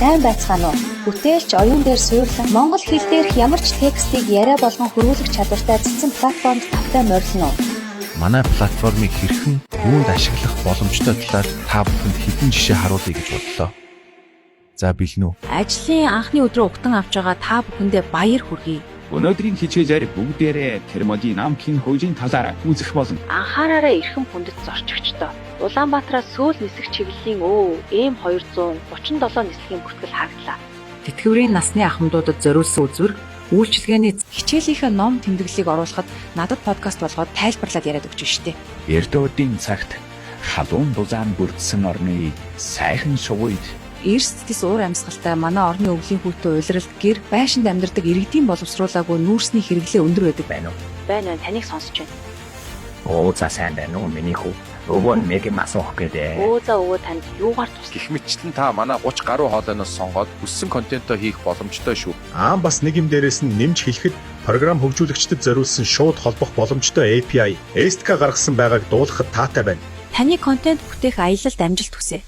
Сайн байцгаана уу? Бүтээлч оюун дээр суйрлан монгол хэл дээрх ямар ч текстийг яриа болгон хөрвүүлэх чадвартай цэцэн платформд тавтай морилно. Манай платформыг хэрхэн юунд ашиглах боломжтой талаар та бүхэнд хэдэн жишээ харуулъя гэж бодлоо. За бэлэн үү? Ажлын анхны өдрөө угтан авч байгаа та бүхэндээ баяр хүргэе. Өнөөдрийн хичээлээр бүгдээрээ Термодын намхийн хөгжийн талаар үзэх болно. Анхаараараа эрхэм хүндэт зорчигчдоо Улаанбаатараас сүүл нисэх чиглэлийн Эм 237 нислэгийн бүртгэл хаагдлаа. Тэтгэврийн насны ахмадуудад зориулсан үзвэр үйлчилгээний Хичээлийнхээ ном тэмдэглэлийг оруулахад надад подкаст болгоод тайлбарлаад яриад өгч штеп. Эрдөөдийн цагт халуун бузаан бүрдсэн орны сайхан шувууд Эрс тэс уур амьсгалтай манай орны өвлийн хүүтэй улиралд гэр байшинд амьдардаг иргэдийн боловсруулаагүй нүүрсний хэрэглээ өндөр байдаг байна уу? Байна. Таныг сонсож байна. оо за сайн байна уу миний хүү. Өвөө нэг юм асуух гэдэг. Өвөө танд юугаар туслах? Гэх мэтчлэн та манай 30 гаруй хоолойноос сонгоод хүссэн контентоо хийх боломжтой шүү. Бас нэг юм дээрээс нь нэмж хэлэхэд програм хөгжүүлэгчдэд зориулсан шууд холбох боломжтой API SDK гаргасан байгааг дуулахад таатай байна. Таны контент бүтээх аялалд амжилт хүсье.